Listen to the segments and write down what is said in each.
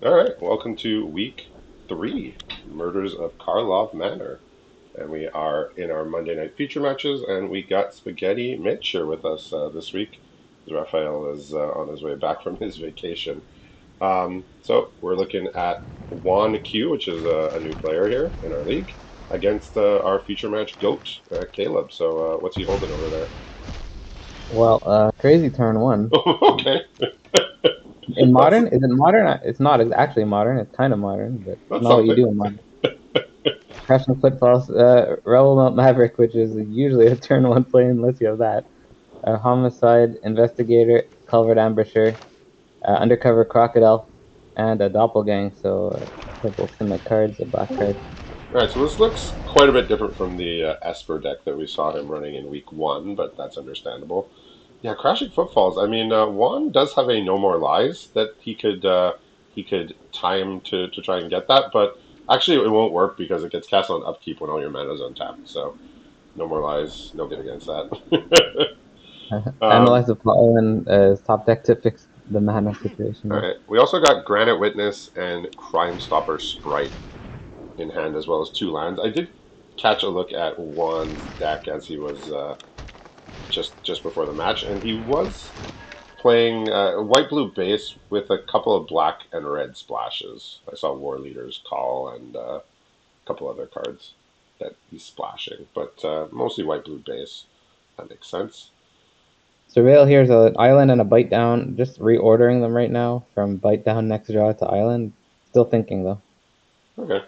All right, welcome to week three, Murders of Karlov Manor. And we are in our Monday night feature matches, and we got Spaghetti Mitch here with us this week. Raphael is on his way back from his vacation. So we're looking at Juan Q, which is a new player here in our league, against our feature match Goat, Caleb. So what's he holding over there? Well, crazy turn one. Okay, In that's modern, is it modern? It's not actually modern. It's kind of modern, but it's that's not what you something. do in modern. Crashing footfalls, Rebel Mount Maverick, which is usually a turn one play unless you have that. Homicide, Investigator, Culvert Ambusher, Undercover Crocodile, and a Doppelgang. So purple Simic cards, a black card. All right, so this looks quite a bit different from the Esper deck that we saw him running in week one, but that's understandable. Yeah, Crashing Footfalls. I mean, Juan does have a No More Lies that he could time to try and get that, but actually it won't work because it gets cast on upkeep when all your mana is untapped. So No More Lies, no good against that. um, Analyze the pollen top deck to fix the mana situation all there. right, we also got Granite Witness and Crime Stopper Sprite in hand as well as two lands. I did catch a look at Juan's deck as he was just before the match, and he was playing white blue base with a couple of black and red splashes. I saw War Leader's Call and a couple other cards that he's splashing, but mostly white blue base. That makes sense. Surveil here's an island and a bite down. Just reordering them right now from bite down next draw to island. Still thinking though. Okay.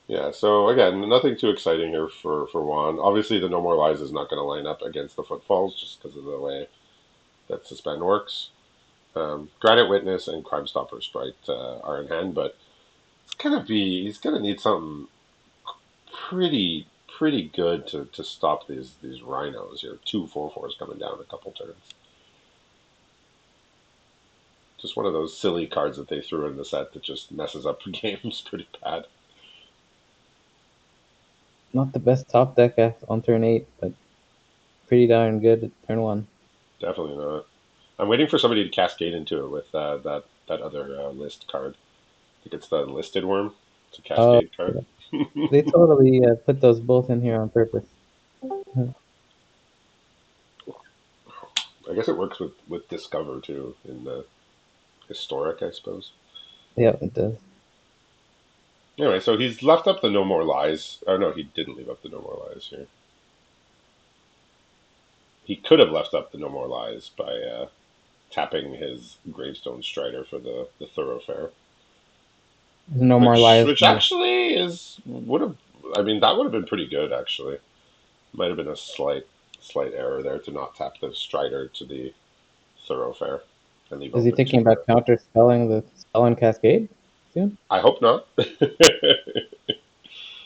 Yeah, so again, nothing too exciting here for Juan. Obviously, the No More Lies is not going to line up against the Footfalls just because of the way that Suspend works. Granite Witness and Crime Stopper Sprite are in hand, but he's gonna need something pretty good to stop these rhinos here. Two 4/4s coming down a couple turns. Just one of those silly cards that they threw in the set that just messes up games pretty bad. Not the best top deck on turn 8, but pretty darn good at turn 1. Definitely not. I'm waiting for somebody to cascade into it with that other list card. I think it's the listed worm. It's a Oh, cascade card. they totally put those both in here on purpose. I guess it works with Discover too in the historic, I suppose. Yeah, it does. Anyway, so he's left up the No More Lies. Or no, he didn't leave up the No More Lies here. He could have left up the No More Lies by tapping his Gravestone Strider for the Thoroughfare, There's no more which lies. which actually is would have. I mean, that would have been pretty good actually. Might have been a slight error there to not tap the Strider to the Thoroughfare and leave Is he open thinking two. about counter spelling the spell and cascade soon? I hope not. Okay,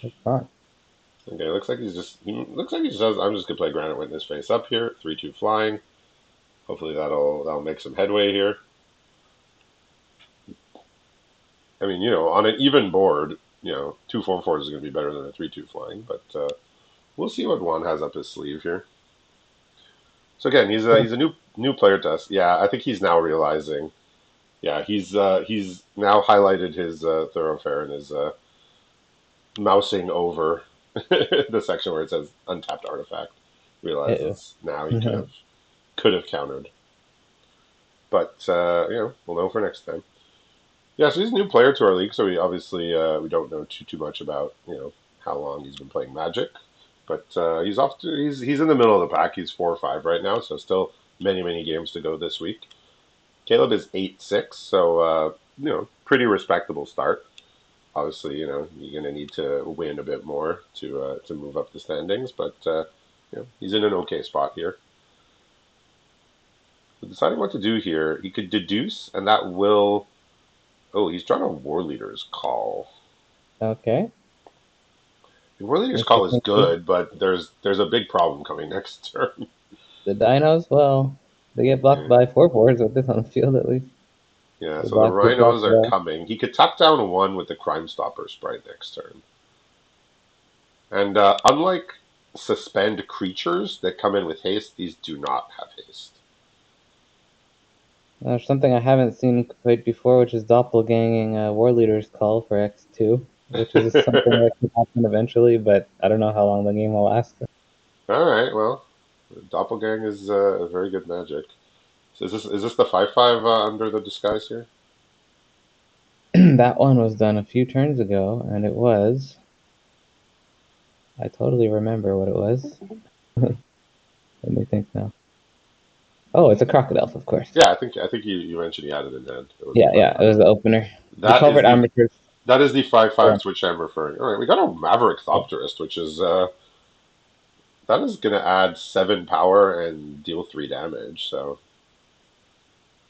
It's not. he looks like he says I'm just gonna play Granite Witness face up here, 3/2 flying. Hopefully that'll make some headway here. I mean, on an even board, two 4/4s is going to be better than a 3/2 flying, but we'll see what Juan has up his sleeve here. So again, he's a new player to us. Yeah, I think he's now realizing. Yeah, he's now highlighted his thoroughfare and is mousing over the section where it says untapped artifact. Uh-oh. Realizes now he could have countered, but we'll know for next time. Yeah, so he's a new player to our league, so we obviously we don't know too much about how long he's been playing Magic, but he's in the middle of the pack. He's 4 or 5 right now, so still many games to go this week. Caleb is 8-6, so pretty respectable start. Obviously, you're going to need to win a bit more to move up the standings, but he's in an okay spot here. So deciding what to do here, he could deduce, and that will. Oh, he's drawn a War Leader's Call. Okay. War Leader's Call is Interesting choice. good, but there's a big problem coming next turn. The dinos, well, they get blocked Yeah, by 4/4s with this on the field at least. yeah. They So the block good block Rhinos are well. coming. He could tap down one with the Crime Stopper Sprite next turn. And unlike suspend creatures that come in with haste, these do not have haste. There's something I haven't seen quite before, which is doppelganging War Leader's Call for X2, which is something that could happen eventually, but I don't know how long the game will last. All right, well, Doppelgang is very good magic. So is this the 5/5 under the disguise here? That one was done a few turns ago, and it was. I totally remember what it was. Let me think now. Oh, it's a crocodile, of course. Yeah, I think you mentioned you had it in hand. It was a Yeah, five yeah, it five. was the opener. The That is culvert the amateurs. that is the 5/5 to which I'm referring. All right, we got a Maverick Thopterist, which is that is going to add 7 power and deal 3 damage. So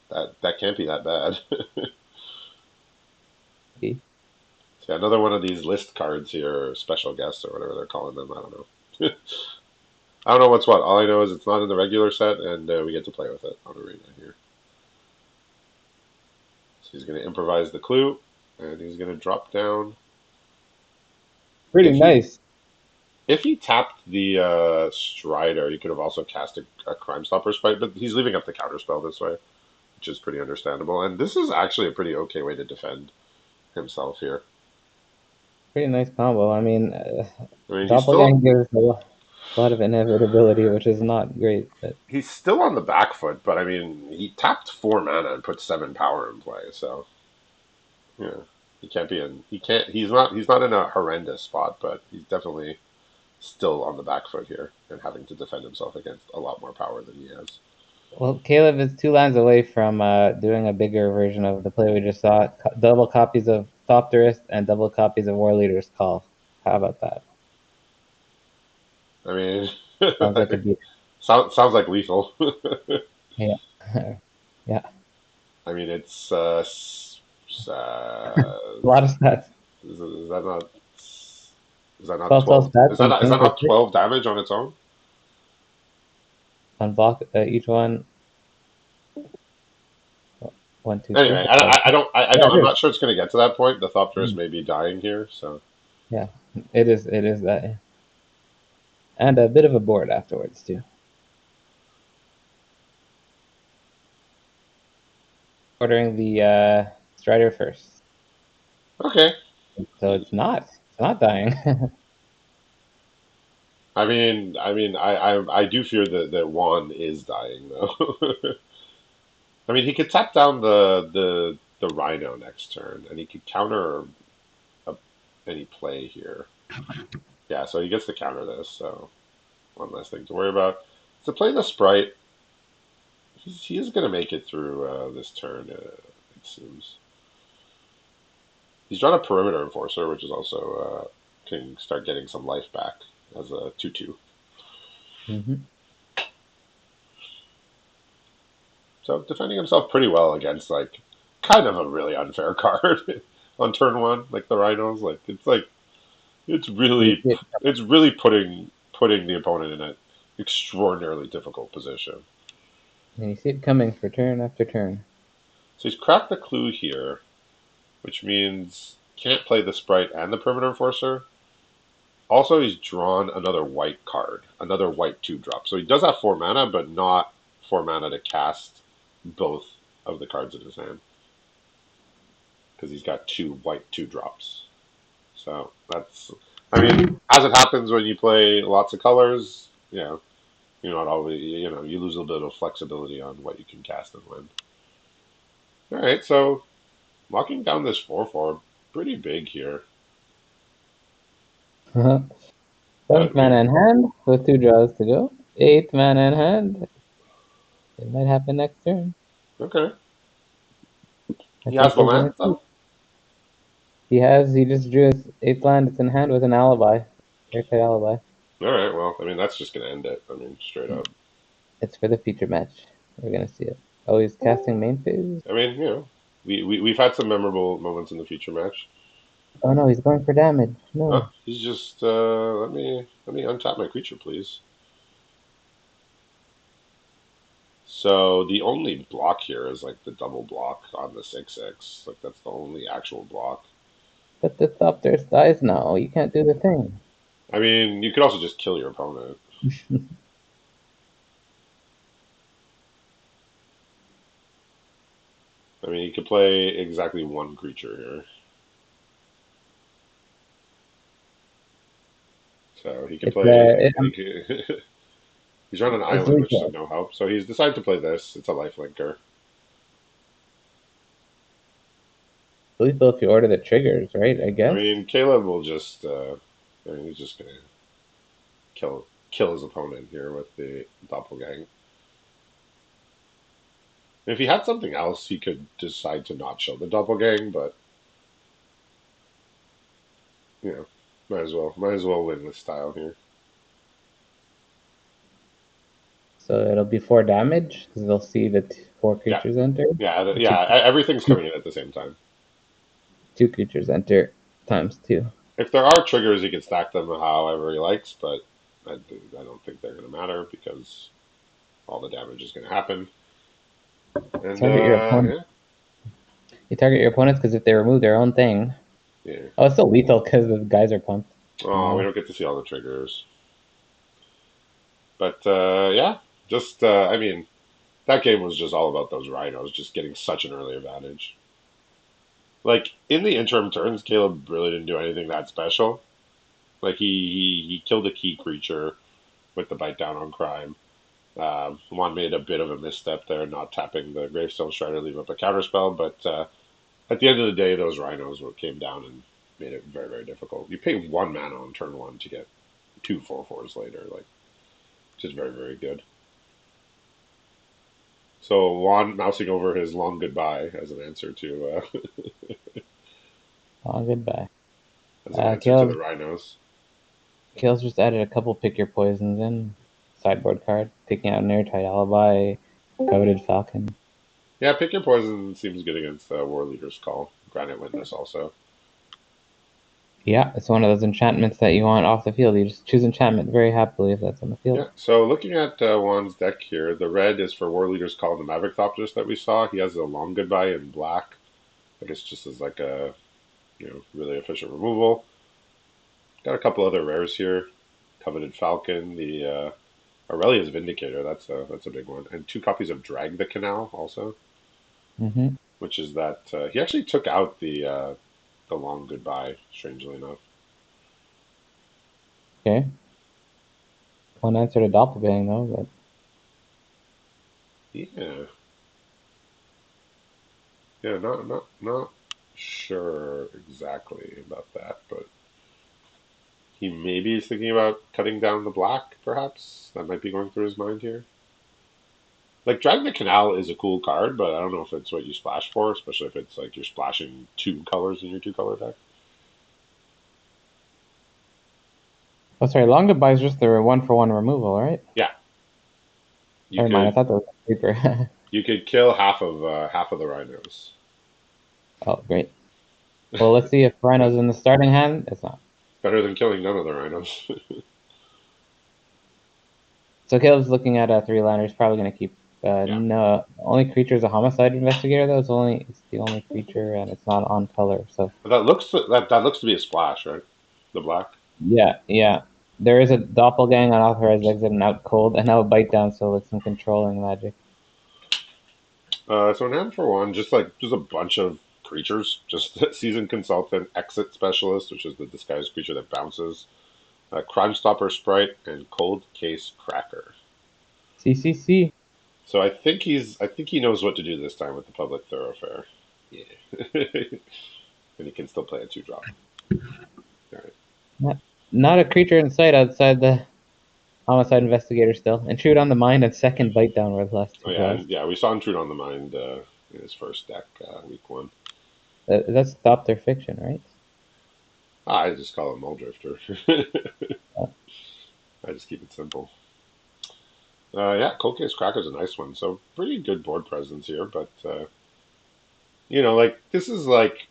that can't be that bad. Yeah, another one of these list cards here, or special guests or whatever they're calling them. I don't know. I don't know what's what. All I know is it's not in the regular set, and we get to play with it on Arena here. So he's going to improvise the clue, and he's going to drop down. Pretty If he nice. if he tapped the Strider, he could have also cast a Crime Stopper Sprite, but he's leaving up the counterspell this way, which is pretty understandable. And this is actually a pretty okay way to defend himself here. Pretty nice combo. I mean, I mean, he's Doppelgang still gives a lot of inevitability, which is not great. But he's still on the back foot, but I mean, he tapped 4 mana and put 7 power in play, so yeah, he can't be in. He can't. He's not in a horrendous spot, but he's definitely still on the back foot here and having to defend himself against a lot more power than he has. well, Caleb is two lines away from doing a bigger version of the play we just saw. Double copies of Thopterist and double copies of War Leader's Call. How about that? I mean, Sounds like a beat. sounds like lethal. Yeah, yeah. I mean, it's A lot of stats. is that not is that not 12 12? stats Is that and not, is swing that for not six 12 damage on its own? on block each one. One, two, three, Anyway, four, I, five. I, I don't I, I Yeah, don't I'm it not sure it's going to get to that point. The Thopterus is. may be dying here, so Yeah, it is. It is that, yeah. And a bit of a board afterwards too. Ordering the Strider first, okay. so it's not dying. I do fear that Juan is dying though. I mean, he could tap down the Rhino next turn, and he could counter a, any play here. Yeah, so he gets to counter this. So one less thing to worry about. To play the Sprite, he is going to make it through this turn. It seems he's drawn a Perimeter Enforcer, which is also can start getting some life back as a 2/2. Hmm. So defending himself pretty well against like kind of a really unfair card on turn one, like the Rhinos. Like it's You really see it, it's really putting the opponent in an extraordinarily difficult position. you see it coming for turn after turn. So he's cracked the clue here, which means can't play the Sprite and the Perimeter Enforcer. Also, he's drawn another white card, another white 2 drop. So he does have 4 mana, but not 4 mana to cast both of the cards in his hand because he's got 2 white 2 drops. So that's, I mean, as it happens when you play lots of colors, you're not always, you lose a little bit of flexibility on what you can cast and when. All right, so locking down this 4/4 pretty big here. Seventh But we, mana in hand with two draws to go. Eighth mana in hand. It might happen next turn. okay. I He has think the we're land gonna see. though. He just drew his eighth land. It's in hand with an alibi. Airtight alibi. All right, well, I mean that's just gonna end it. I mean, straight up. It's for the feature match. We're gonna see it. Oh, he's casting main phase. I mean, we've had some memorable moments in the future match. Oh no, he's going for damage. Oh, No. he's just let me untap my creature, please. So the only block here is like the double block on the 6/6. Like that's the only actual block. But the Thopter's dies now. You can't do the thing. I mean, you could also just kill your opponent. I mean, he could play exactly one creature here. So he could It's play. He's on an it's island, which is of lethal. no help. So he's decided to play this. It's a lifelinker. Lethal if you order the triggers, right? I I guess. mean, Caleb will just. I mean, he's just gonna kill his opponent here with the doppelgang. If he had something else, he could decide to not show the doppelgang, but you know, might as well win with style here. So it'll be 4 damage because they'll see the four Yeah, creatures enter. yeah, Or yeah. Everything's two, coming in at the same time. two creatures enter times two. If there are triggers, he can stack them however he likes, but I don't think they're going to matter because all the damage is going to happen. And Target your opponent. yeah, You target your opponents because if they remove their own thing, yeah. oh, it's still lethal because the guys are pumped. Oh, we No, don't get to see all the triggers, but yeah, just I mean, that game was just all about those rhinos just getting such an early advantage. Like in the interim turns, Caleb really didn't do anything that special. Like he killed a key creature with the bite down on crime. Juan made a bit of a misstep there, not tapping the Gravestone Strider, leave up a counterspell. But at the end of the day, those rhinos came down and made it very, very difficult. You pay 1 mana on turn one to get 2/4/4s later, like just very, very good. So Juan mousing over his long goodbye as an answer to oh, goodbye. as an answer to the Kale's, rhinos. Kale's just added a couple pick your poisons in. Sideboard card, picking out an airtight alibi, coveted falcon. Yeah, pick your poison seems good against War Leader's Call. Granite Witness also. Yeah, it's one of those enchantments that you want off the field. You just choose enchantment very happily if that's on the field. Yeah, so looking at Juan's deck here, the red is for War Leader's Call and the Maverick Thopters that we saw. He has a long goodbye in black. I guess just as like a really efficient removal. Got a couple other rares here. Coveted Falcon, the Aurelia's Vindicator. That's a big one, and 2 copies of Drag the Canal also, Mm-hmm. which is that he actually took out the long goodbye. Strangely enough. Okay. One answer to doppelgang though, but Yeah, yeah, not sure exactly about that, but he maybe is thinking about cutting down the black. Perhaps that might be going through his mind here. Like Drag the Canal is a cool card, but I don't know if it's what you splash for, especially if it's like you're splashing 2 colors in your 2 color deck. oh sorry, long goodbye is just the one for one removal, right? Yeah, you Never mind, I could thought that was paper. you could kill half of the rhinos. Oh, great. Well, let's see if Rhino's in the starting hand. It's not. Better than killing none of the rhinos. So Caleb's looking at a three-liner. He's probably going to keep. Yeah, No, only creature is a homicide investigator though. It's the only creature, and it's not on color. So but that looks to be a splash, right? The black. yeah, yeah. There is a doppelgang, unauthorized exit, and out cold, and now a bite down. So it's some controlling magic. So in hand for one, just a bunch of creatures. Just seasoned consultant, exit specialist, which is the disguised creature that bounces. Crime Stopper Sprite and Cold Case Cracker. CCC. So I think he knows what to do this time with the public thoroughfare. Yeah, and he can still play a 2 drop. All right. Not a creature in sight outside the homicide investigator still. Intrude on the mind and second bite down were the last Oh two yeah, draws. and yeah, we saw Intrude on the Mind in his first deck, week one. That stopped their fiction, right? I just call him Muldrifter. Uh, I just keep it simple. Yeah, Cold Case Cracker's a nice one. So pretty good board presence here, but like this is like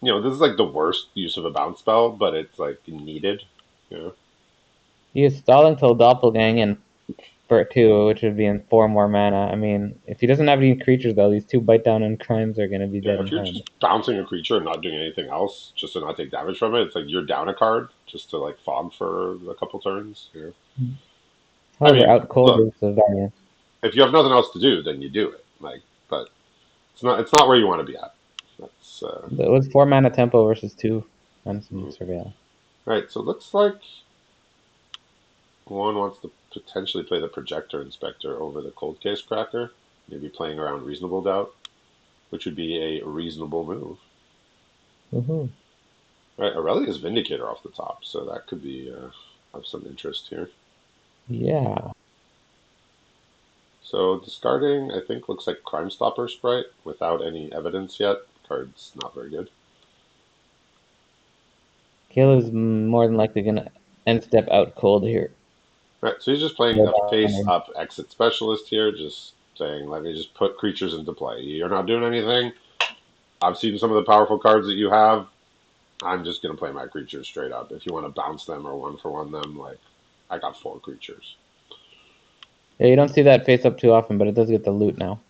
the worst use of a bounce spell, but it's like needed. You know? He is stalling till doppelgang and for two, which would be in 4 more mana. I mean, if he doesn't have any creatures though, these two bite down and crimes are going to be dead Yeah, if in you're time. just bouncing a creature and not doing anything else, just to not take damage from it, it's like you're down a card just to like fog for a couple turns. I However, mean, out cold look, is the variant. if you have nothing else to do, then you do it. Like, but It's not where you want to be at. That's It was 4 mana tempo versus 2 mana surveil. right. So it looks like Juan wants to potentially play the Projector Inspector over the Cold Case Cracker, maybe playing around Reasonable Doubt, which would be a reasonable move. Woohoo. Right, Aurelia's Vindicator off the top, so that could be of some interest here. Yeah. So discarding, I think, looks like Crime Stopper Sprite without any evidence yet. Card's not very good. Caleb's more than likely gonna end step out cold here. Right, so he's just playing Go a down or- face-up Exit Specialist here, just saying, let me just put creatures into play. You're not doing anything. I've seen some of the powerful cards that you have. I'm just going to play my creatures straight up. If you want to bounce them or one for one them, like, I got 4 creatures. Yeah, you don't see that face up too often, but it does get the loot now.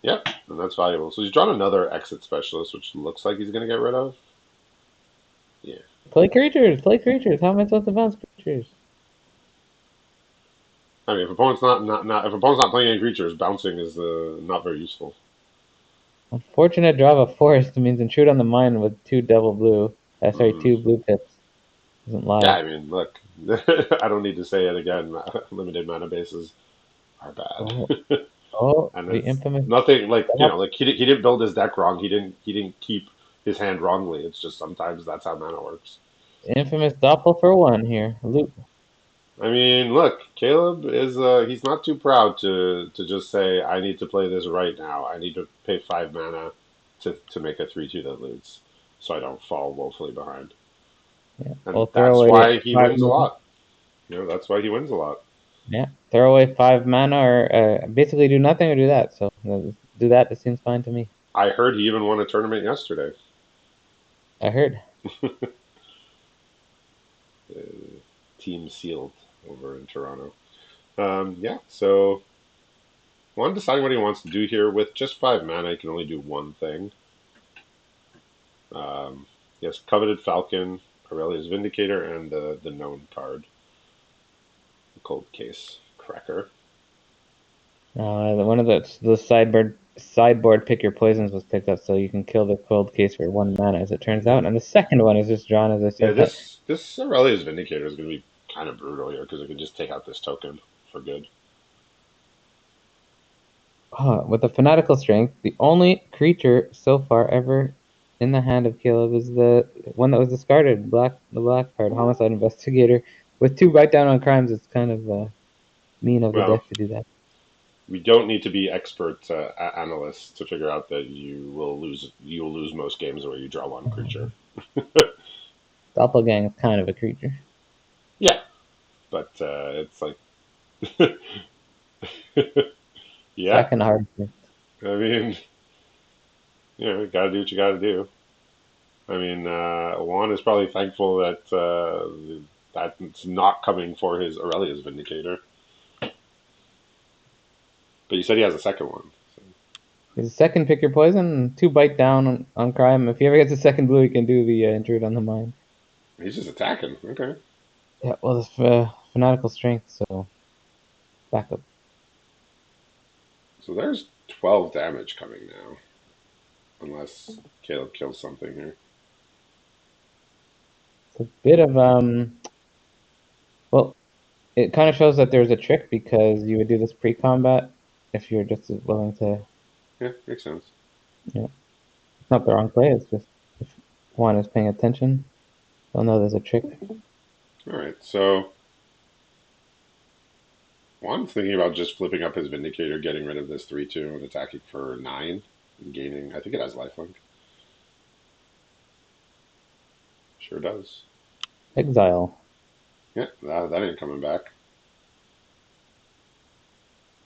Yep, and that's valuable. So he's drawn another Exit Specialist, which looks like he's going to get rid of. Yeah. Play creatures, play creatures. How am I supposed to bounce creatures? I mean, if opponent's not if opponent's not playing any creatures, bouncing is not very useful. Unfortunate draw of a forest means intrude on the mind with 2 double blue. Sorry, Mm. 2 blue pips. Doesn't Yeah, lie. I mean, look, I don't need to say it again. Limited mana bases are Oh, bad, and the it's infamous nothing like setup. like he didn't build his deck wrong. He didn't keep his hand wrongly. It's just sometimes that's how mana works. Infamous doppel for 1 here. Loot. I mean, look, Caleb is he's not too proud to just say I need to play this right now. I need to pay 5 mana to make a 3/2 that loots, so I don't fall woefully behind. Yeah. We'll And throw that's away why he five wins a mana. lot. That's why he wins a lot. Yeah. Throw away 5 mana or basically do nothing or do that. So do that. It seems fine to me. I heard he even won a tournament yesterday. I heard. Team sealed over in Toronto. Yeah, so Juan deciding what he wants to do here with just 5 mana. He can only do one thing. Yes, Coveted Falcon, Aurelia's Vindicator, and the known card, the Cold Case Cracker. One of the sideboard pick your poisons was picked up, so you can kill the cold case for 1 mana, as it turns out. And the second one is just drawn, as I Yeah, said that. this Aurelia's Vindicator is going to be kind of brutal here because it can just take out this token for good. With the fanatical strength, the only creature so far ever in the hand of Caleb is the one that was discarded, the black card, Homicide Investigator, with 2 bite down on crimes. It's kind of mean of the Well, deck to do that. we don't need to be expert analysts to figure out that you will lose most games where you draw one creature. Doppelgang is kind of a creature. Yeah, but it's like yeah. Second hard. I mean, you got to do what you got to do. I mean, Juan is probably thankful that it's not coming for his Aurelia's Vindicator. But you said he has a second one. So. His second pick your poison, 2 bite down on crime. If he ever gets a second blue, he can do the intrude on the mind. He's just attacking. Okay. Yeah, well, it's fanatical strength, so backup. So there's 12 damage coming now. Unless Caleb kills something here. It's a bit of well, it kind of shows that there's a trick because you would do this pre-combat if you're just willing to. Yeah, makes sense. It's not the wrong play. It's just if one is paying attention, they'll know there's a trick. All right. So Juan's thinking about just flipping up his Vindicator, getting rid of this 3/2 and attacking for 9 and gaining. I think it has lifelink. Sure does. Exile. Yeah, that ain't coming back.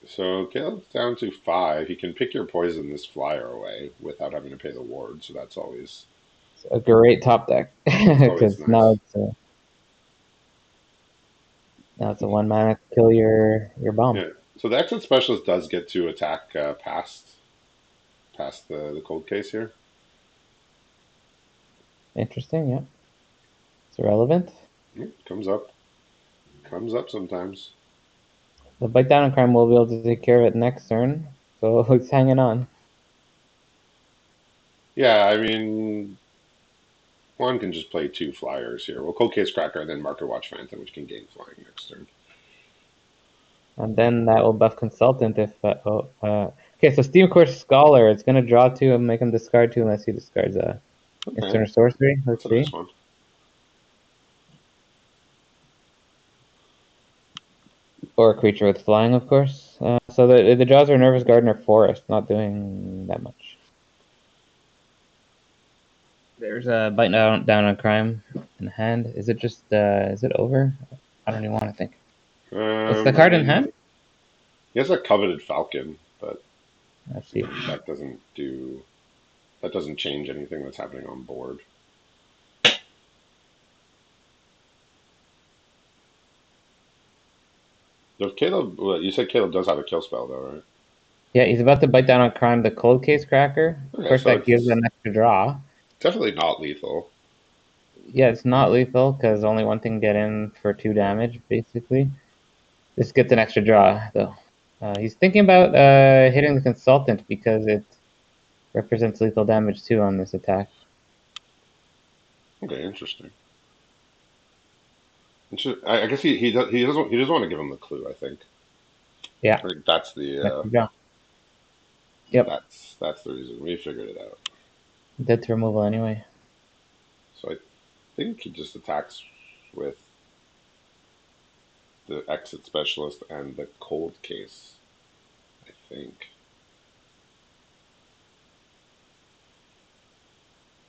So Caleb's down to 5. He can pick your poison this flyer away without having to pay the ward. So It's a great top deck that's always because nice. now it's a 1 mana kill your bomb. Yeah. So the exit specialist does get to attack past the cold case here. Interesting. Yeah, it's irrelevant. Yeah, comes up sometimes. The bite down on crime will be able to take care of it next turn, so it's hanging on. Yeah, I mean, Juan can just play two flyers here. Well, Cold Case Cracker and then Marker Watch Phantom, which can gain flying next turn. And then that will buff Consultant if okay, so Steam Course Scholar, it's gonna draw two and make him discard two unless he discards a instant Okay, or sorcery. that's Let's a see. nice one. Or a creature with flying, of course. So the draws are Nervous Gardener Forest, not doing that much. There's a bite down on crime in hand. Is it just is it over? I don't even want to think. What's the I card in mean, hand? he has a Coveted Falcon, but Let's see. that doesn't do that doesn't change anything that's happening on board. Does Caleb? Well, you said Caleb does have a kill spell, though, right? Yeah, he's about to bite down on crime the cold case cracker. Of Okay, course, so that gives it's an extra draw. definitely not lethal. Yeah, it's not lethal because only one thing get in for two Yeah. damage, basically. This gets an extra draw, though. He's thinking about hitting the consultant because it represents lethal damage too on this attack. Okay, interesting. I guess he doesn't want to give him the clue. I think. Yeah, I think that's the extra draw. Yep, that's the reason we figured it out. dead to removal anyway. So I think he just attacks with the exit specialist and the cold case. I think.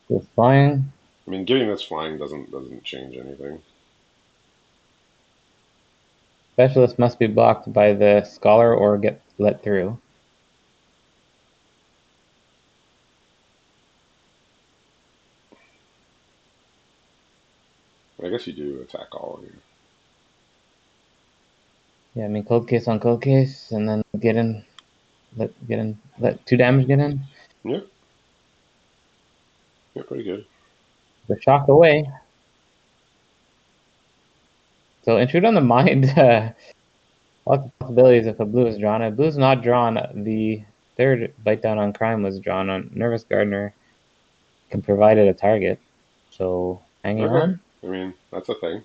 With flying, I mean, giving this flying doesn't change anything. specialist must be blocked by the scholar or get let through. I guess you do attack all of you. Yeah, I mean cold case on cold case, and then let two damage get in. Yeah, yeah, pretty good. The shock away. So intrude on the mind. Lots of possibilities if a blue is drawn. If blue's not drawn, the third bite down on crime was drawn on Nervous Gardener can provide it a target. So hanging Okay, on. I mean that's a thing.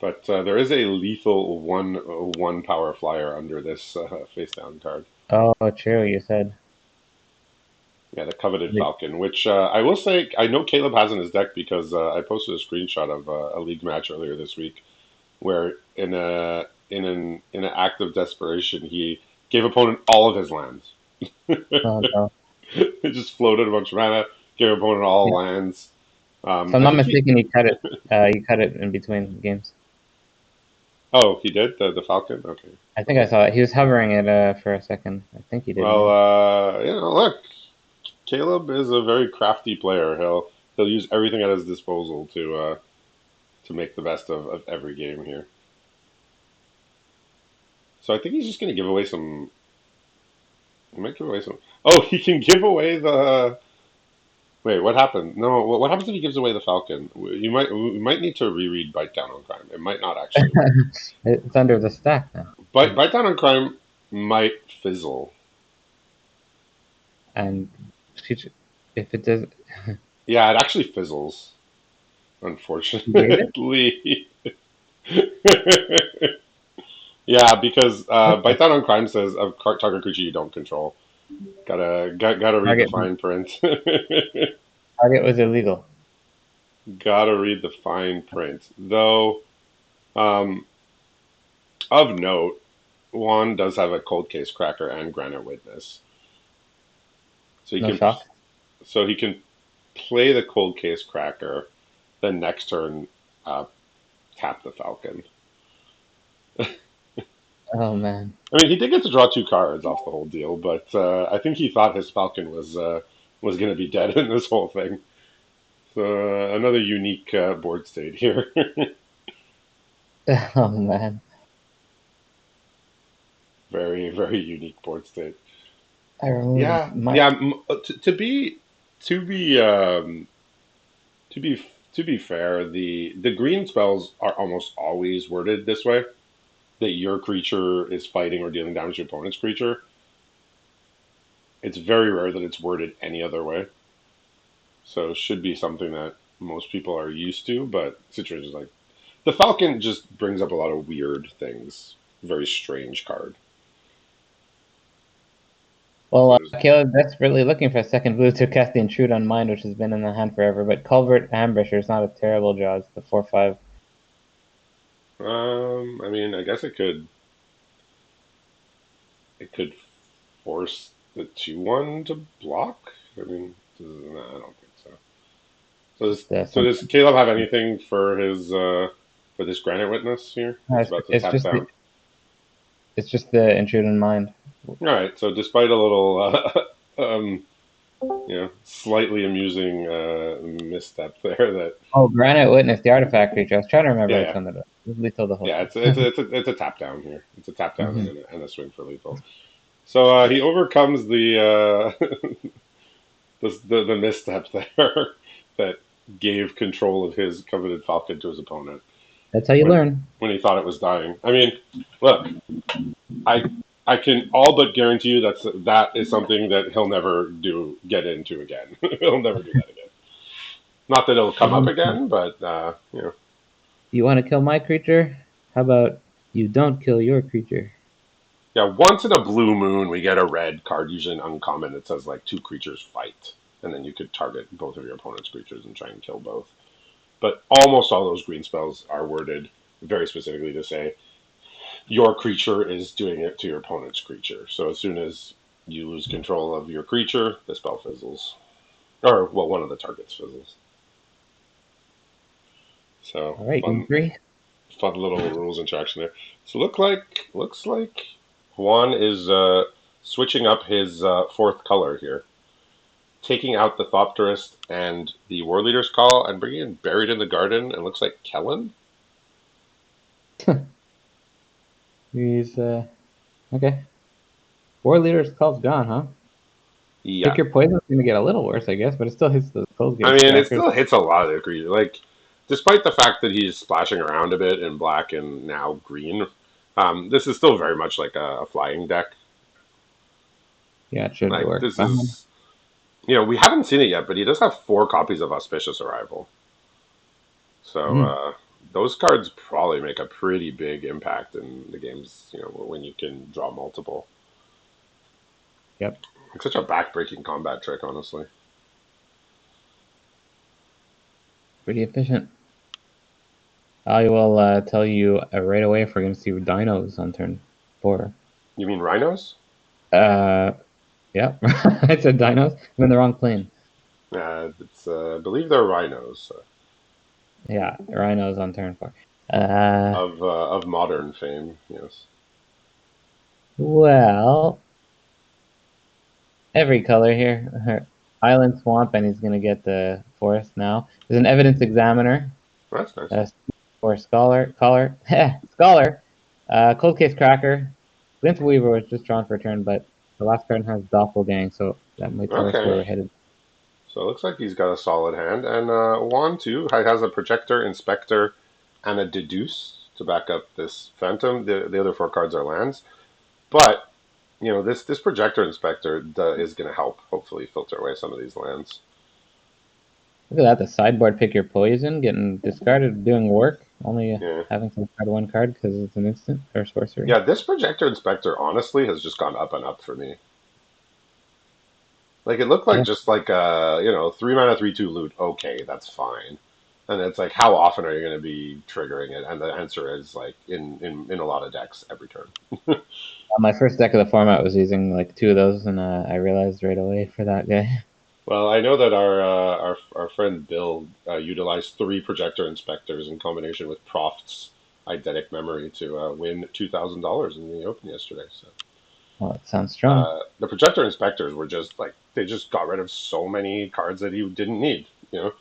But there is a lethal one power flyer under this face down card. Oh, true. You said. Yeah, the coveted Falcon, which I will say I know Caleb has in his deck because I posted a screenshot of a league match earlier this week where in an act of desperation he gave opponent all of his lands. Oh no. It just floated a bunch of mana, gave opponent all Yeah. lands. If I'm I not think he. mistaken, you cut it. You cut it in between games. Oh, he did the Falcon. Okay. I think I saw it. He was hovering it for a second. I think he did. Well, Maybe. look, Caleb is a very crafty player. He'll use everything at his disposal to make the best of every game here. So I think he's just going to give away some. He might give away some. Oh, he can give away the. Wait, what happened? No, what happens if he gives away the Falcon? We might need to reread Bite Down on Crime. It might not actually work. It's under the stack now. Bite Down on Crime might fizzle. And if it does, Yeah, it actually fizzles, you gave it. unfortunately. Yeah, because Okay. Bite Down on Crime says of target creature you don't control. Gotta read the Target fine print. target was illegal. Gotta read the fine print. Though, um, of note, Juan does have a cold case cracker and granite witness, so he No can shock. play the cold case cracker. Then next turn, uh, tap the Falcon. Oh man. I mean, he did get to draw two cards off the whole deal, but I think he thought his Falcon was going to be dead in this whole thing. So another unique board state here. Oh man. Very very unique board state. I removed Yeah, my. yeah. To be to be to be fair, the green spells are almost always worded this way: that your creature is fighting or dealing damage to your opponent's creature. It's very rare that it's worded any other way. So it should be something that most people are used to, but situations like the Falcon just brings up a lot of weird things. Very strange card. So Well, there's, Caleb desperately looking for a second blue to cast the Intrude on Mind, which has been in the hand forever. But Culvert Ambusher is not a terrible draw. It's the 4/5. I mean, I guess it could force the 2/1 to block. I mean, no, I don't think so. So Just does something. Caleb have anything for this Granite Witness here? No, It's it's, about to it's tap just down. it's just the Intrude on Mind. All right. So despite a little slightly amusing misstep there, that Oh, Granite Witness, the artifact creature. I was trying to remember yeah, which yeah. one that was. Lethal the whole Yeah, time. it's a tap down here. It's a tap down Hmm. and a swing for lethal. So he overcomes the misstep there that gave control of his coveted falcon to his opponent That's how you when learn. when he thought it was dying. I mean, look, I I can all but guarantee you that is something that he'll never get into again. He'll never do that again. Not that it'll come up again, but You want to kill my creature? How about you don't kill your creature? yeah. Once in a blue moon, we get a red card, usually an uncommon. That says like two creatures fight, and then you could target both of your opponent's creatures and try and kill both. But almost all those green spells are worded very specifically to say your creature is doing it to your opponent's creature. So as soon as you lose control of your creature, the spell fizzles. Or, well, one of the targets fizzles. So All right, game fun, three. fun little rules interaction there. So looks like Juan is switching up his fourth color here, taking out the Thopterist and the War Leader's Call and bringing in Buried in the Garden and looks like Kellen. He's okay. War Leader's Call's gone, huh? Pick Yeah, your poison. It's gonna get a little worse, I guess, but it still hits those cold I gate mean it trackers. still hits a lot of the creatures. Like, despite the fact that he's splashing around a bit in black and now green, this is still very much like a flying deck. Yeah, it should Like work this fine. is we haven't seen it yet, but he does have four copies of Auspicious Arrival. So Mm, those cards probably make a pretty big impact in the games. When you can draw multiple. yep, It's such a backbreaking combat trick, honestly. pretty efficient. I will tell you right away if we're gonna see dinos on turn 4. You mean rhinos? Uh, yeah, I said dinos. I'm in the wrong plane. I believe they're rhinos Yeah, rhinos on turn 4. Uh, of modern fame. Yes. well, every color here. Island Swamp, and he's gonna get the forest now. There's an Evidence Examiner, That's nice. uh, or Scholar, Cold Case Cracker. Glint Weaver was just drawn for a turn, but the last card has Doppelgang, so that might tell us where Okay. we're headed. So it looks like he's got a solid hand. And Juan, too, has a Projector, Inspector, and a Deduce to back up this Phantom. The other four cards are lands. But, this Projector, Inspector is going to help, hopefully, filter away some of these lands. Look at that, the sideboard Pick Your Poison, getting discarded, doing work, only Yeah. having to discard one card because it's an instant or sorcery. Yeah, this Projector, Inspector, honestly, has just gone up and up for me. Like, it looked like Yeah, just like a, 3 mana, 3/2 loot. Okay, that's fine. And it's like, how often are you going to be triggering it? And the answer is like in a lot of decks every turn. my first deck of the format was using like two of those, and I realized right away for that guy. Well, I know that our friend Bill utilized three projector inspectors in combination with Proft's eidetic memory to win $2,000 in the open yesterday. So Well, it sounds strong. the projector inspectors were just like they just got rid of so many cards that you didn't need. You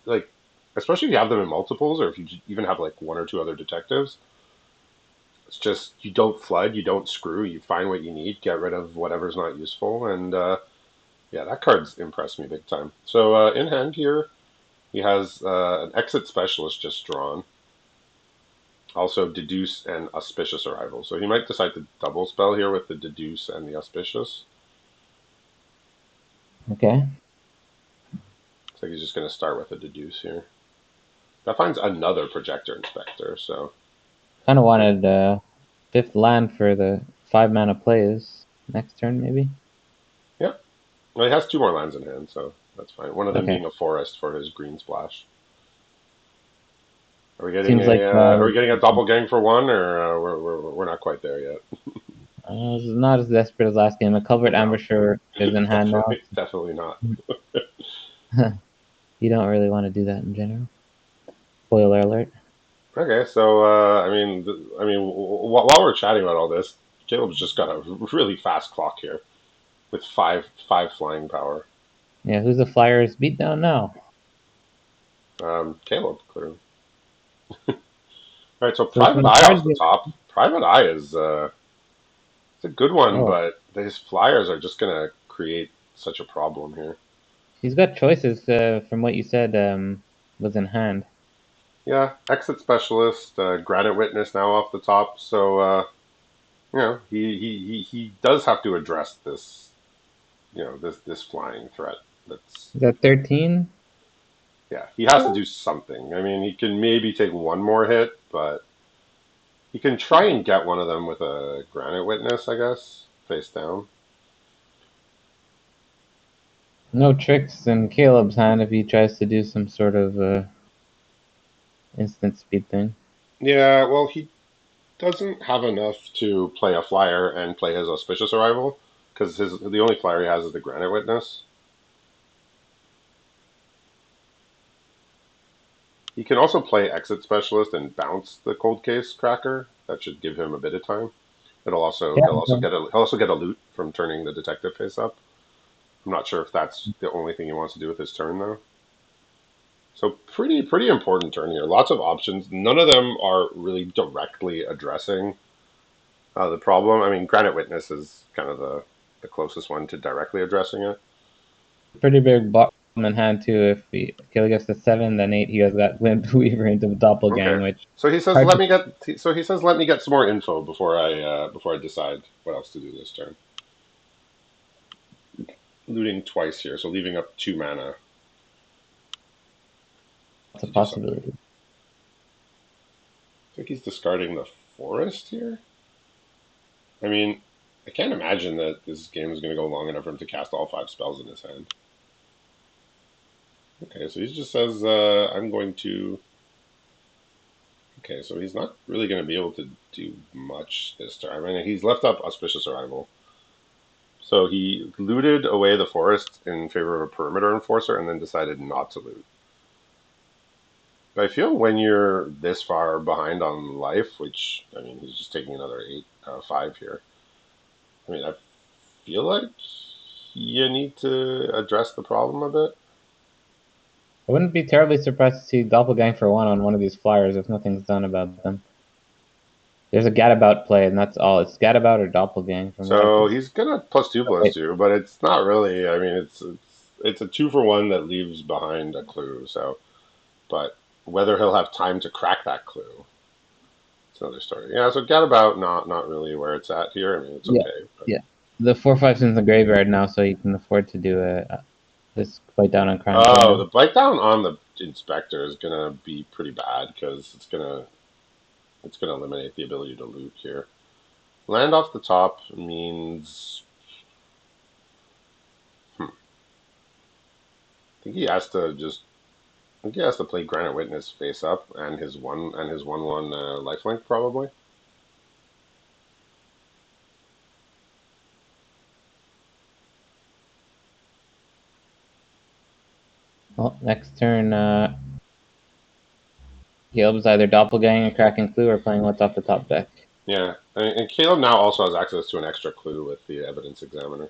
like, especially if you have them in multiples, or if you even have like one or two other detectives. It's just you don't flood, you don't screw, you find what you need, get rid of whatever's not useful, and yeah, that card's impressed me big time. So in hand here, he has an Exit Specialist just drawn. Also Deduce and Auspicious Arrival. So he might decide to double spell here with the Deduce and the Auspicious. Okay. like he's just going to start with a deduce here. That finds another projector inspector, so Kind of wanted fifth land for the 5 mana plays next turn, maybe. yeah. Well, he has two more lands in hand, so that's fine. One of them Okay. being a forest for his green splash. Are we getting Seems like a doppelgang for one, or we're not quite there yet? it's not as desperate as last game. A Culvert No, Ambusher is in hand now. definitely not. You don't really want to do that in general. Spoiler alert. Okay, so while we're chatting about all this, Caleb's just got a really fast clock here with five flying power. Yeah, who's the Flyers beat down now? Caleb, clearly. All right, so So it's Private been Eye hard. off the top. Private Eye is it's a good one, Oh, but his flyers are just gonna create such a problem here. he's got choices from what you said was in hand. Yeah, exit specialist, granite witness now off the top. So he does have to address this this flying threat. That's Is that 13? Yeah, he has to do something. I mean, he can maybe take one more hit, but he can try and get one of them with a granite witness, I guess, face down. No tricks in Caleb's hand if he tries to do some sort of instant speed thing. Yeah, well, he doesn't have enough to play a flyer and play his auspicious arrival because his the only flyer he has is the granite witness. He can also play exit specialist and bounce the cold case cracker. That should give him a bit of time. Yeah, He'll also get a loot from turning the detective face up. I'm not sure if that's the only thing he wants to do with his turn though. So pretty important turn here. Lots of options. None of them are really directly addressing the problem. I mean, Granite Witness is kind of the closest one to directly addressing it. pretty big bottom in hand too. If Caleb gets to 7, then 8, he has got Limp Weaver into the Doppelgang, Okay. which So he says, hard to. let me get some more info before I decide what else to do this turn. Looting twice here, so leaving up 2 mana It's a to do something. possibility. I think he's discarding the forest here. I mean, I can't imagine that this game is going to go long enough for him to cast all 5 spells in his hand. Okay, so he just says, I'm going to. Okay, so he's not really going to be able to do much this turn. I mean, he's left up Auspicious Arrival. So he looted away the forest in favor of a perimeter enforcer and then decided not to loot. But I feel when you're this far behind on life, which, I mean, he's just taking another 5 here. I mean, I feel like you need to address the problem a bit. I wouldn't be terribly surprised to see Doppelgang for one of these Flyers if nothing's done about them. There's a Gadabout play, and that's all. It's Gadabout or Doppelgang from what I So can see. he's gonna +2/+2, but it's not really. I mean, it's a 2 for 1 that leaves behind a clue. So, but whether he'll have time to crack that clue, it's another story. Yeah. So Gadabout, not really where it's at here. I mean, it's Yeah, okay, but yeah. The 4/5's in the graveyard now, so you can afford to do this fight down on Crown oh, the Kingdom. bite down on the inspector is gonna be pretty bad because it's gonna eliminate the ability to loot here. Land off the top means I think he has to just I think he has to play Granite Witness face up and his 1/1 lifelink probably. Well, next turn, Caleb's either Doppelgang or cracking clue or playing what's off the top deck. Yeah, and Caleb now also has access to an extra clue with the evidence examiner.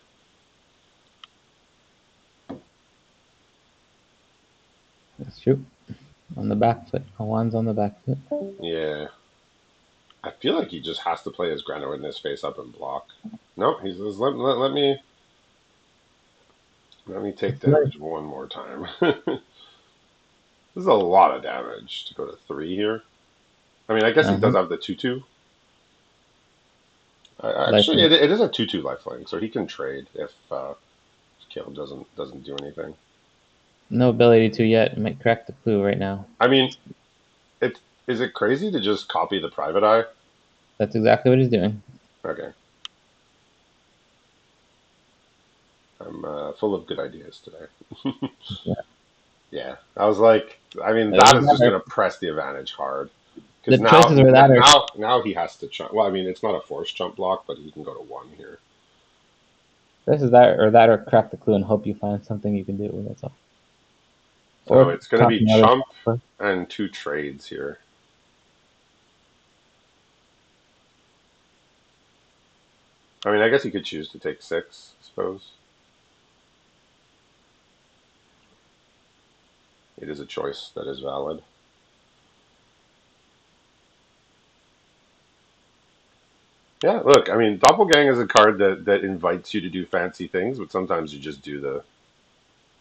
That's true. On the back foot. Juan's on the back foot. Yeah, I feel like he just has to play his Granite Witness face up and block. No, he says let me take It's nice. damage one more time. This is a lot of damage to go to 3 here. I mean, I guess he does Uh-huh. have the 2/2. Actually, Lifelink. it is a 2/2 lifelink, so he can trade if Caleb doesn't do anything. No ability to yet. It might crack the clue right now. I mean, is it crazy to just copy the private eye? That's exactly what he's doing. Okay, I'm full of good ideas today. Yeah. Yeah, I was like, I mean, It that was is just that going to press the advantage hard the because choices were that or now he has to jump. Well, I mean, it's not a forced jump block, but he can go to one here. this is that or crack the clue and hope you find something you can do. That's all. So Or it's going to be copy another. chump and two trades here. I mean, I guess he could choose to take six, I suppose. It is a choice that is valid. Yeah, look, I mean, Doppelgang is a card that invites you to do fancy things, but sometimes you just do the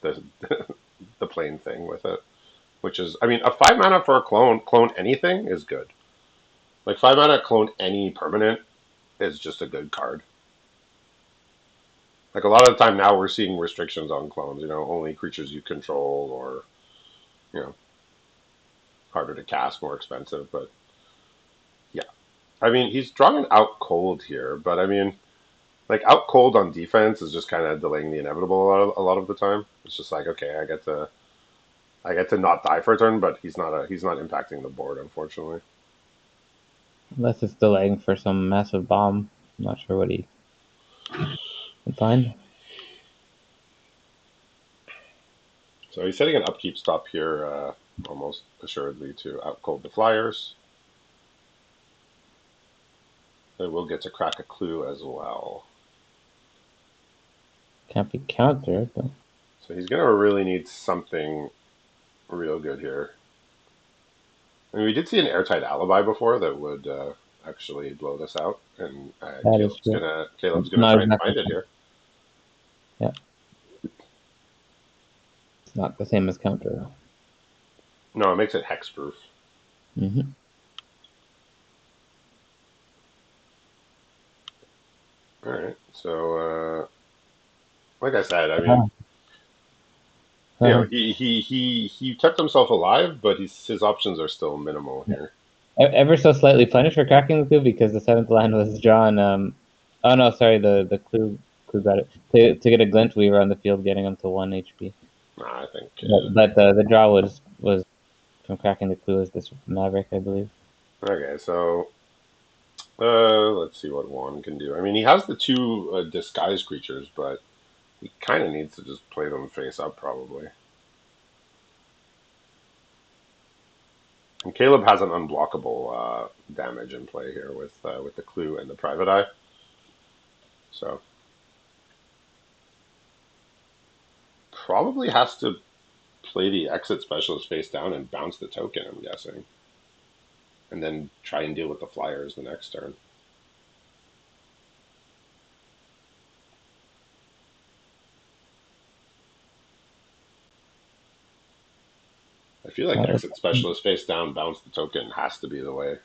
the plain thing with it, which is, I mean, a 5 mana for a clone anything is good. Like 5 mana clone any permanent is just a good card. Like a lot of the time now we're seeing restrictions on clones, only creatures you control or, you know, harder to cast, more expensive, but yeah. I mean, he's drawn an out cold here, but I mean, like out cold on defense is just kind of delaying the inevitable a lot of the time. It's just like, okay, I get to not die for a turn, but he's not impacting the board, unfortunately. Unless it's delaying for some massive bomb. I'm not sure what he can find. So he's setting an upkeep stop here, almost assuredly to out cold the Flyers. They will get to crack a clue as well. Can't be countered, but So he's gonna really need something real good here. I mean, we did see an airtight alibi before that would actually blow this out, and that is Caleb's true. gonna Caleb's gonna Not try and exactly. find it here. Yeah, it's not the same as counter though. No, it makes it hexproof. Mm-hmm. All right. So, like I said, I mean, Uh, uh, he kept himself alive, but his options are still minimal here. ever so slightly punished for cracking the clue because the seventh line was drawn. Oh no, sorry. The clue got it to get a glint weaver on the field, getting him to 1 HP. Nah, I think. But the draw was from cracking the clue is this Maverick, I believe. Okay, so let's see what Juan can do. I mean, he has the two disguise creatures, but he kind of needs to just play them face up, probably. And Caleb has an unblockable damage in play here with the clue and the private eye. So probably has to play the exit specialist face down and bounce the token. I'm guessing, and then try and deal with the Flyers the next turn. I feel like Uh, exit specialist face down, bounce the token has to be the way.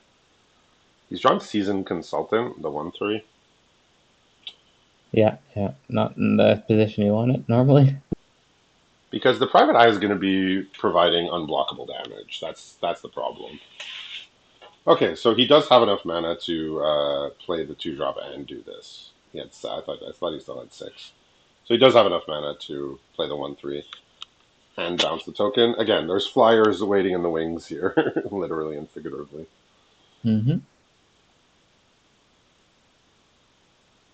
He's drawn seasoned consultant, the 1/3. yeah, yeah, not in the position you want it normally. Because the private eye is going to be providing unblockable damage. That's the problem. Okay, so he does have enough mana to play the 2 drop and do this. I thought he still had 6. So he does have enough mana to play the 1/3 and bounce the token. Again, there's Flyers waiting in the wings here, literally and figuratively. Mm-hmm.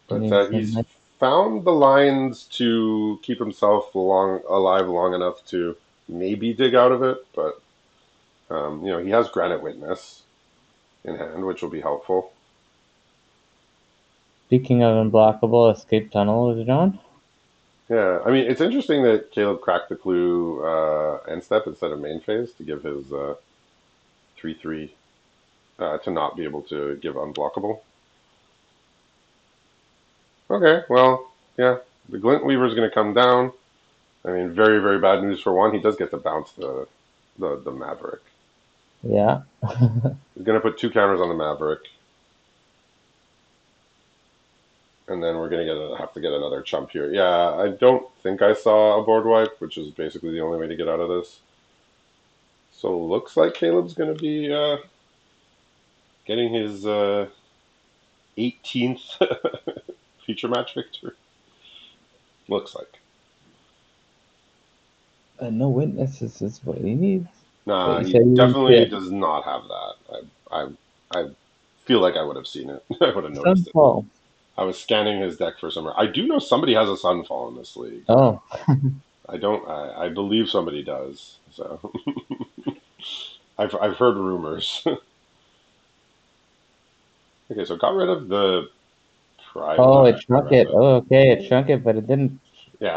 But Getting he's some. found the lines to keep himself alive long enough to maybe dig out of it. But he has Granite Witness in hand, which will be helpful. Speaking of unblockable, escape tunnel is drawn. Yeah, I mean, it's interesting that Caleb cracked the clue end step instead of main phase to give his 3/3 to not be able to give unblockable. Okay, well, yeah, the Glint Weaver is going to come down. I mean, very, very bad news for one. He does get to bounce the Maverick. Yeah. He's going to put 2 counters on the Maverick. And then we're gonna have to get another chump here. Yeah, I don't think I saw a board wipe, which is basically the only way to get out of this. So looks like Caleb's gonna be getting his 18th feature match victory. Looks like. No witnesses is what he needs. But Nah, you he said you didn't see definitely it. does not have that. I feel like I would have seen it. I would have noticed it. Sunfall. I was scanning his deck for some. I do know somebody has a Sunfall in this league. Oh, I don't. I believe somebody does. So I've heard rumors. Okay, so got rid of the private. oh, it I shrunk read it. that. Oh, okay, it shrunk it, but it didn't.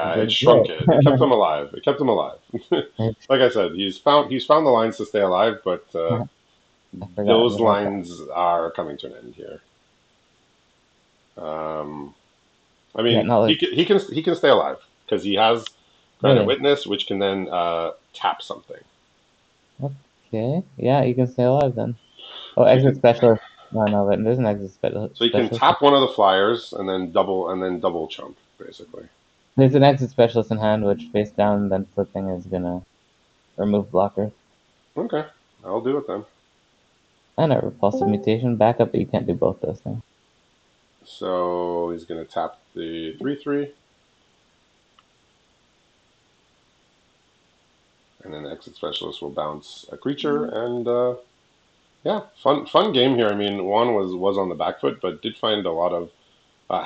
It Yeah, it didn't shrunk do it. It kept it. him alive. It kept him alive. Like I said, he's found the lines to stay alive, but I forgot those about that. lines are coming to an end here. Um, I Yeah, mean, not like he can stay alive because he has Granite really. Witness, which can then tap something. Okay, yeah, you can stay alive then. Oh, So he exit can specialist. No, no, but there's an exit so he can specialist. tap one of the flyers and then double chump basically. There's an exit specialist in hand, which face down, then flipping is gonna remove blockers. Okay, I'll do it then. And a repulsive mutation backup, but you can't do both those things. So he's gonna tap the 3/3, and then the exit specialist will bounce a creature, and yeah, fun game here. I mean, Juan was on the back foot, but did find a lot of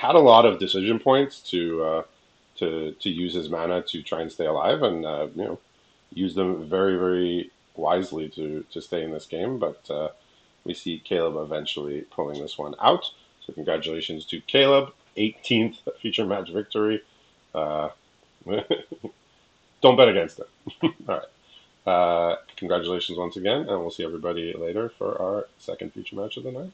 had a lot of decision points to use his mana to try and stay alive, and use them very wisely to stay in this game. But we see Caleb eventually pulling this one out. So congratulations to Caleb, 18th feature match victory. Uh, don't bet against it. All right. Congratulations once again, and we'll see everybody later for our second feature match of the night.